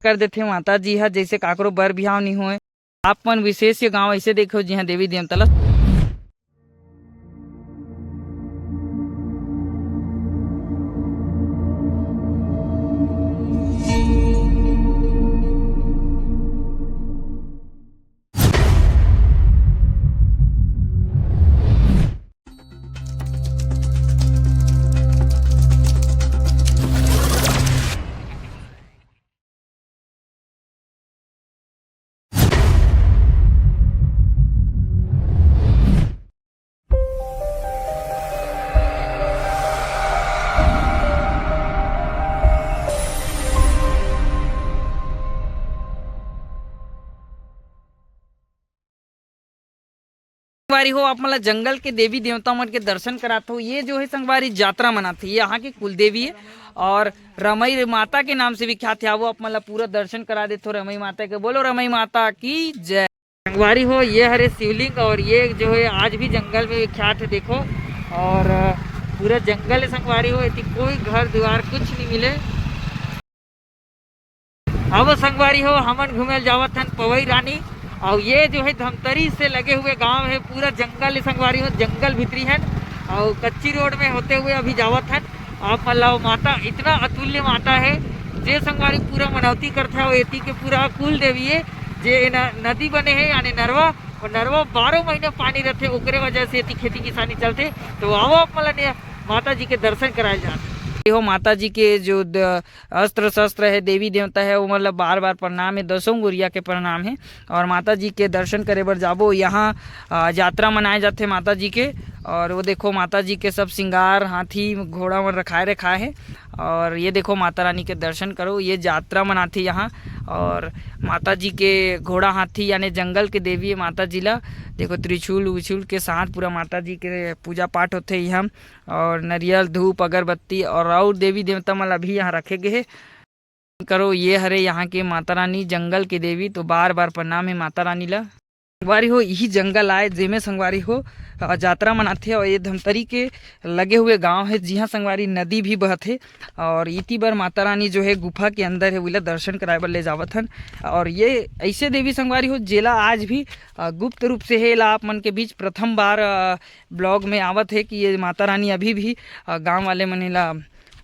कर देथे माता जी हा जैसे काकरो बर बिहाव नहीं होए। आप मन विशेष ये गांव ऐसे देखो जिहाँ देवी देवता ला संगवारी हो आप मतलब जंगल के देवी देवता मन के दर्शन कराते हो। ये जो है संगवारी यात्रा मनाते है, ये यहाँ की कुल देवी है और रमई माता के नाम से विख्यात है। वो आप मतलब पूरा दर्शन करा देते हो रमई माता के। बोलो रमई माता की जय। संगवारी हो ये हरे शिवलिंग और ये जो है आज भी जंगल में विख्यात है। देखो और पूरा जंगल है संगवारी हो, कोई घर द्वार कुछ नहीं मिले। अब संगवारी हो हमन घूमे जावत हन पवई रानी और ये जो है धमतरी से लगे हुए गांव है, पूरा जंगल संगवारी हो, जंगल भीतरी है और कच्ची रोड में होते हुए अभी जावत है। आप मतलब माता इतना अतुल्य माता है जे संगवारी पूरा मनौती करते है। एती के पूरा कुल देवी है जे नदी बने है यानी नरवा, और नरवा 12 महीने पानी रहते, ओकरे वजह से एती खेती किसानी चलते। तो आओ आप मतलब माता जी के दर्शन कराए जाते हो। माता जी के जो अस्त्र शस्त्र है, देवी देवता है, वो मतलब बार बार प्रणाम है, 10 गुरिया के प्रणाम है। और माता जी के दर्शन करे बर जाबो। यहाँ यात्रा मनाए जाते माता जी के। और वो देखो माता जी के सब श्रृंगार हाथी घोड़ा में रखाए है। और ये देखो माता रानी के दर्शन करो, ये यात्रा मनाती यहाँ। और माता जी के घोड़ा हाथी यानी जंगल के देवी है माता जी ला। देखो त्रिशूल उछूल के साथ पूरा माता जी के पूजा पाठ होते यहाँ। और नारियल धूप अगरबत्ती और देवी देवता मतलब अभी यहाँ रखे गए है। करो ये हरे यहाँ के माता रानी जंगल के देवी। तो बार बार प्रणाम है माता रानी ला। संगवारी हो यही जंगल आए जेमे संगवारी हो यात्रा मनाथे। और ये धमतरी के लगे हुए गांव है जिहाँ संगवारी नदी भी बहथे। और इति बार माता रानी जो है गुफा के अंदर है, विला दर्शन कराए बर ले जावत हन। और ये ऐसे देवी संगवारी हो जेला आज भी गुप्त रूप से है। ला आप मन के बीच प्रथम बार ब्लॉग में आवत है कि ये माता रानी अभी भी गाँव वाले मन ला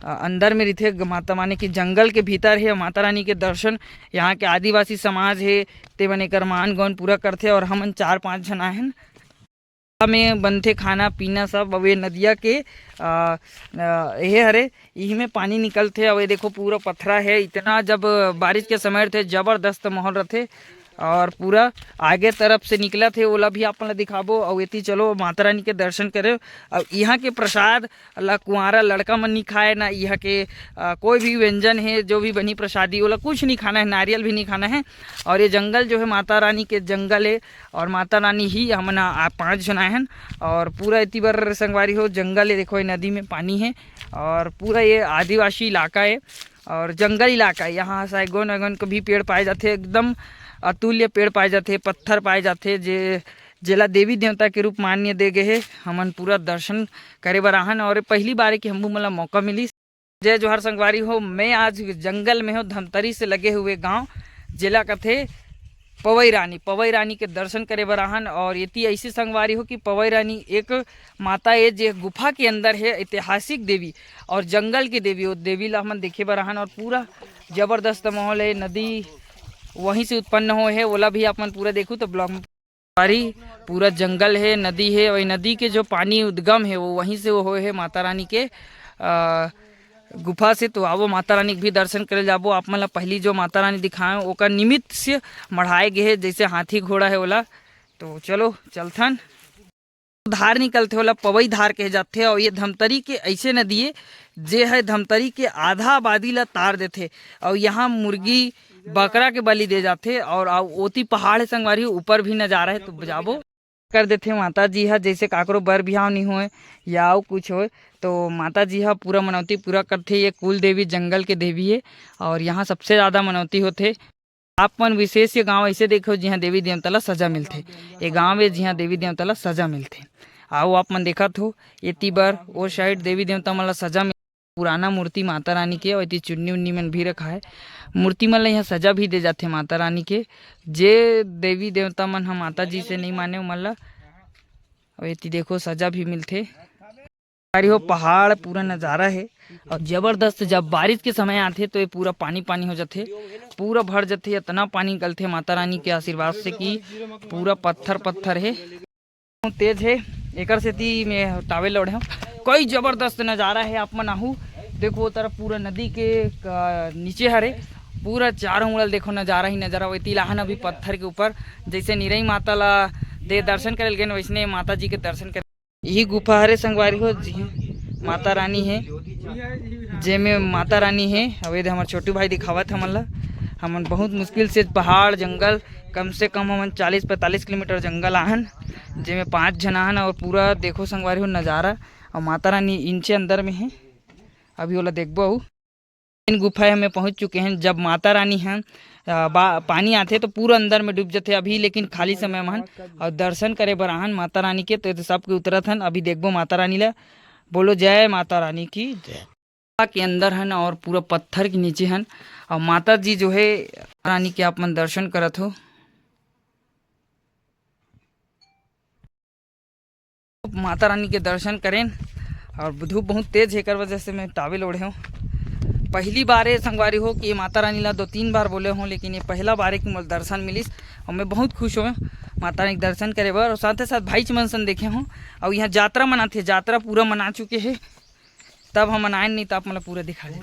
अंदर में रहते। माता माने कि जंगल के भीतर है माता रानी के दर्शन। यहाँ के आदिवासी समाज है ते बने कर मान गौन पूरा करते। और हमन 4-5 जन आए हैं में बनते खाना पीना सब। अब ये नदिया के ये हरे यही में पानी निकलते। अब ये देखो पूरा पथरा है, इतना जब बारिश के समय थे जबरदस्त माहौल रहते। और पूरा आगे तरफ से निकला थे ओला भी आप दिखाबो। और इतनी चलो माता रानी के दर्शन करे। अब यहाँ के प्रसाद ला कुंवारा लड़का मन नहीं खाए ना, यहाँ के कोई भी व्यंजन है जो भी बनी प्रसादी ओला कुछ नहीं खाना है, नारियल भी नहीं खाना है। और ये जंगल जो है माता रानी के जंगल है और माता रानी ही हम 5 जन आए हैं। और पूरा इतनी बार संगवारी हो जंगल है। देखो ये नदी में पानी है और पूरा ये आदिवासी इलाका है और जंगल इलाका है। यहाँ सैगोन वैगोन को भी पेड़ पाए जाते, एकदम अतुल्य पेड़ पाए जाते, पत्थर पाए जाते जेला देवी देवता के रूप मान्य दे गए है। हमन पूरा दर्शन करे बर आहन और पहली बार कि हमू मला मौका मिली। जय जोहर संगवारी हो, मैं आज जंगल में हूँ धमतरी से लगे हुए गांव जिला कथे पवई रानी के दर्शन करे बर आहन। और इतनी ऐसी संगवारी हो कि पवई रानी एक माता है जो गुफा के अंदर है, ऐतिहासिक देवी और जंगल की देवी। वो देवी ला हमन देखे बर आहन। और पूरा जबरदस्त माहौल है, नदी वहीं से उत्पन्न हो है, ओला भी आप मन पूरा देखूँ तो ब्लॉग में पूरा जंगल है, नदी है। और नदी के जो पानी उद्गम है वो वहीं से वो है माता रानी के गुफा से। तो आवो माता रानी के भी दर्शन करे जाबो। आप मन ला पहली जो माता रानी दिखाए ओकर निमित्त से मढ़ाए गए है, जैसे हाथी घोड़ा है ओला। तो चलो चलथन। धार निकलते होला पवई धार कहे जाते। और ये धमतरी के ऐसे नदी है जे है धमतरी के आधा आबादी ला तार देते। और यहाँ मुर्गी बकरा के बलि दे जाते। और ओती पहाड़ है संगवारी ऊपर भी नजारा है। तो जाबो कर देते माता जी हा जैसे काकरो बर बिहाव नहीं होए या कुछ होए तो माता जी हा पूरा मनौती पूरा करते। ये कुल देवी जंगल के देवी है और यहाँ सबसे ज़्यादा मनौती होते। आप मन विशेष ये गांव ऐसे देखो जिहाँ देवी देवता ला सजा मिलते। ये गांव है जिहाँ देवी देवता ला सजा मिलते। आओ आप मन देखत हो एती बार वो साइड देवी देवता मन ला सजा पुराना मूर्ति माता रानी के और चुन्नी उन्नी मन भी रखा है। मूर्ति मन ला यहाँ सजा भी दे जाते माता रानी के। जे देवी देवता मन ह माता जी से नहीं माने मन ला और ये देखो सजा भी मिलते। हो पहाड़ पूरा नज़ारा है और जबरदस्त। जब बारिश के समय आते तो ये पूरा पानी पानी हो जाते, पूरा भर जाते। इतना पानी निकलते माता रानी के आशीर्वाद से कि पूरा पत्थर पत्थर है, तेज है। एक से मैं टावेल ओढ़े हूँ। कोई जबरदस्त नज़ारा है। आप मन आहू देखो तरफ पूरा नदी के नीचे हरे पूरा चारों उड़ल देखो नज़ारा ही नज़ारा। वही लाहन अभी पत्थर के ऊपर जैसे निरई माता ला दे दर्शन करे गए वैसने माता जी के दर्शन कर। यही गुफा हरे संगवारी हो जी माता रानी है, जेमे माता रानी है। अवे हमारे छोटू भाई दिखावत हमन ला। हमन बहुत मुश्किल से पहाड़ जंगल कम से कम हमन 40-45 किलोमीटर जंगल आहन, जेमे 5 जन आहन और पूरा देखो संगवारी हो नज़ारा। और माता रानी इनसे अंदर में है, अभी वाला देखबो। इन गुफा में पहुंच चुके हैं। जब माता रानी हैं पानी आते तो पूरा अंदर में डूब जाते अभी, लेकिन खाली समय में और दर्शन करे बर आहन माता रानी के तो सबके उतरत हन। अभी देखबो माता रानी ला, बोलो जय माता रानी की जय। के अंदर हन और पूरा पत्थर के नीचे हन और माता जी जो है रानी के आप मन दर्शन करत हो। माता रानी के दर्शन करें और धूप बहुत तेज है कर वजह से मैं टावेल ओढ़े हूँ। पहली बार है संगवारी हो कि माता रानी ला 2-3 बार बोले हूँ, लेकिन ये पहला बार है कि मोल दर्शन मिलिस और मैं बहुत खुश हूँ माता रानी के दर्शन करे बर। और साथ ही साथ भाई मनसन देखे हूँ और यहाँ यात्रा मनाते, यात्रा पूरा मना चुके हैं। तब हम आए नहीं तो आप मतलब पूरा दिखा दे।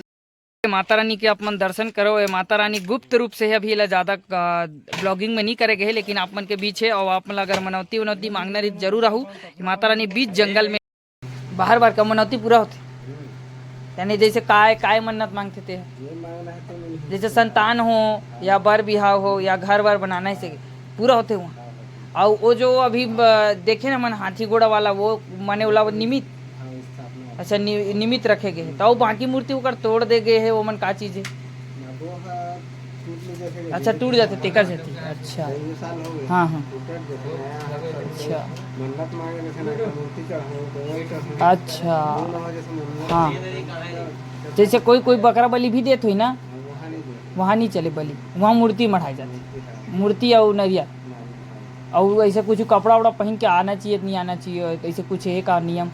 माता रानी के आप मन दर्शन करो। ये माता रानी गुप्त रूप से है, अभी ज़्यादा ब्लॉगिंग में नहीं करेंगे लेकिन आप मन के बीच है। और आप मन अगर मनौती वनौती मांगना रही जरूर आहू। माता रानी बीच जंगल में बाहर बार का मनौती पूरा होती, यानी जैसे काय मन्नत मांगते थे, जैसे संतान हो या बर बिहाव हो या घर वर बनाना से पूरा होते वहाँ। और वो जो अभी देखे ना मन हाथी घोड़ा वाला वो मने वाला निमित्त, अच्छा निमित्त रखे गए तो बाकी मूर्ति होकर तोड़ दे गए है। वो मन का चीज है, अच्छा टूट जाते टेकर जाती। अच्छा हाँ हाँ अच्छा अच्छा हाँ, जैसे कोई बकरा बलि भी देते हुई ना, वहाँ नहीं चले बलि, वहाँ मूर्ति मढ़ाई जाती, मूर्ति और नरिया। और ऐसे कुछ कपड़ा वपड़ा पहन के आना चाहिए नहीं आना चाहिए, ऐसे कुछ है का नियम।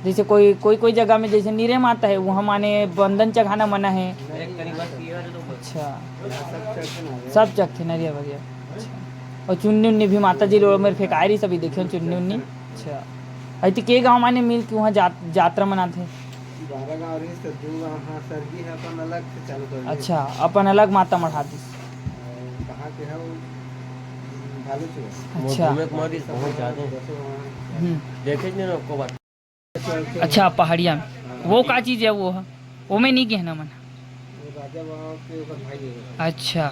जैसे कोई जगह में जैसे नीरे माता है वहाँ माने बंधन चढ़ाना मना है। अच्छा सब चखते नरिया वगैरह। अच्छा और चुन्नी उन्नी भी माता जी लोग मेरे फेंकायरी सभी देखे चुन्नी उन्नी। अच्छा ऐसे के गाँव माने मिल के वहाँ यात्रा मनाते। अच्छा अपन अलग माता मढ़ाती। अच्छा अच्छा पहाड़िया में वो का चीज़ है वो में नहीं गए ना मन। अच्छा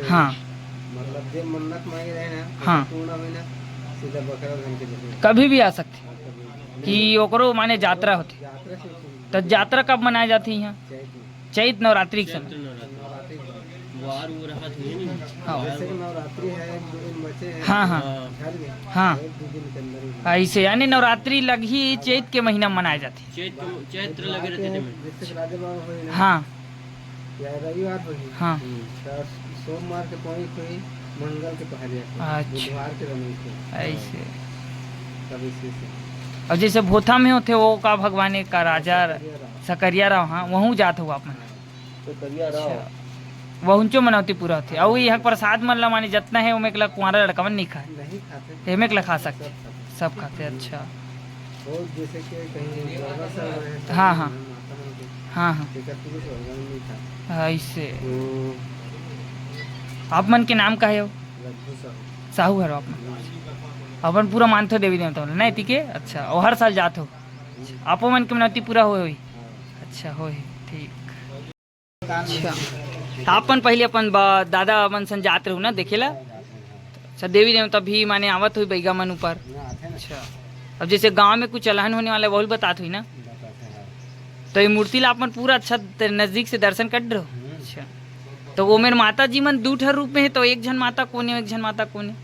हाँ हाँ कभी भी आ सकते कि ओकरो माने यात्रा होती। तो यात्रा कब मनाई जाती है यहाँ? चैत नवरात्रि के समय। हाँ हाँ हाँ ऐसे यानी नवरात्रि लग ही चैत के महीना मनाई जाती है। चैत्र लगे रहते। हाँ हाँ सोमवार के पहुंची मंगल के पहले। अच्छा ऐसे और जैसे भोथा में होते वो का भगवान का राजा सकरिया राव, हाँ वहाँ जात हुआ अपन वहुंचो मनौती पूरा होती। और यहाँ प्रसाद मन ला माने जितना है उमें ला कुंवारा लड़का मन नहीं खाए, एमें ला खा सकते सब खाते। अच्छा हाँ हाँ हाँ हाँ ऐसे। आप मन के नाम का है? साहू है आप अपन पूरा मानते हो देवी देवता नहीं तीके। अच्छा और हर साल जाते हो? आपो मन के मनौती पूरा हो? अच्छा हो ठीक। अच्छा अपन पहले अपन दादा मन सन जात रहू ना देखेला। अच्छा देवी देवता भी माने आवत हुई बैगा मन ऊपर। अच्छा अब जैसे गांव में कुछ अलहन होने वाला वो बात हुई ना, तो ये मूर्ति ला अपन पूरा अच्छा नजदीक से दर्शन कर रहे हो। अच्छा तो वो मेरे माता जी मन 2 रूप में है, तो एक जन माता कौन है एक जन माता कौन है?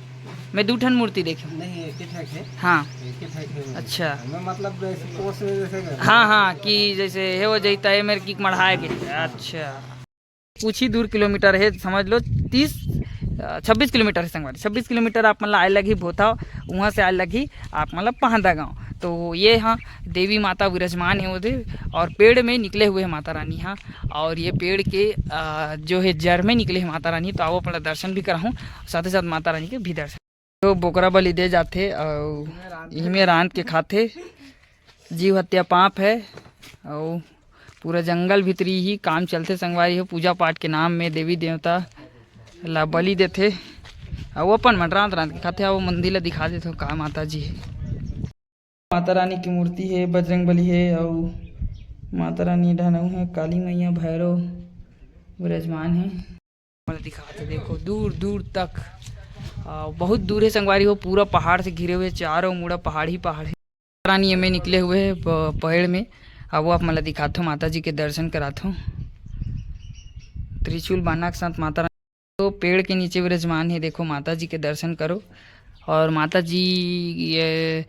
मैं 2 ठन मूर्ति देखे नहीं एक ठक है, हाँ एक ठक है। अच्छा मैं मतलब जैसे कोस में जैसे हाँ हाँ कि जैसे है वो जैता है मेरे की मढ़ाए के अच्छा कुछ ही दूर किलोमीटर है समझ लो 26 किलोमीटर है संगवारी 26 किलोमीटर आप मतलब आए लगी भोथा वहाँ से आए लगी आप मतलब पहंदा गाँव तो ये हाँ देवी माता विराजमान है उधर और पेड़ में निकले हुए हैं माता रानी हाँ और ये पेड़ के जो है जड़ में निकले हैं माता रानी तो आओ अपना दर्शन भी कराऊँ साथ ही साथ माता रानी के भी दर्शन तो बोकरा बलि दे जाते और यहीं में रांध के खाते जीव हत्या पाप है और पूरा जंगल भीतरी ही काम चलते संगवारी हो पूजा पाठ के नाम में देवी देवता ला बलि देते और वो अपन मन रांध के खाते वो मंदिर ला दिखा देते का माता जी है माता रानी की मूर्ति है बजरंग बली है और माता रानी ढानऊ है काली मैया भैरव विराजमान है मतलब दिखाते देखो दूर दूर तक बहुत दूर है संगवारी हो पूरा पहाड़ से घिरे हुए चारों मुड़ा पहाड़ ही पहाड़ है रानी में निकले हुए है पेड़ में अब वो आप मतलब दिखाते हो माता जी के दर्शन कराते हो त्रिशूल बाना के साथ माता रानी तो पेड़ के नीचे विराजमान है देखो माता जी के दर्शन करो और माता जी ये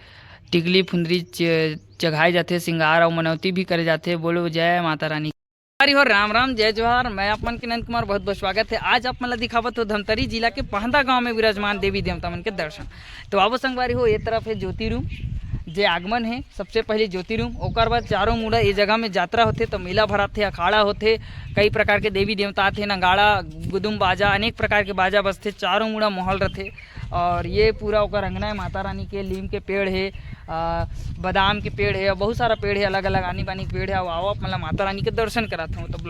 टिकली फुंदरी चढ़ाए जाते श्रृंगार और मनौती भी करे जाते बोलो जय माता रानी हरी हो राम राम जय जोहार मैं अपन के नंद कुमार बहुत बहुत स्वागत है आज आप मतलब दिखावत हो धमतरी जिला के पहंदा गांव में विराजमान देवी देवता मन के दर्शन तो आवो संगवारी हो ये तरफ है ज्योति रूम जे आगमन है सबसे पहले ज्योति रूम ओकर बाद चारों मुड़ा ये जगह में यात्रा होते तो मेला भराते अखाड़ा होते कई प्रकार के देवी देवता आते नगाड़ा गुदुम बाजा अनेक प्रकार के बाजा बजते चारों मुड़ा माहौल रहते और ये पूरा ओकर अंगना है माता रानी के लीम के पेड़ है बादाम के पेड़ है बहुत सारा पेड़ है अलग अलग आनी बानी के पेड़ है आओ मतलब माता रानी के दर्शन कराते हूँ तो ब्लॉग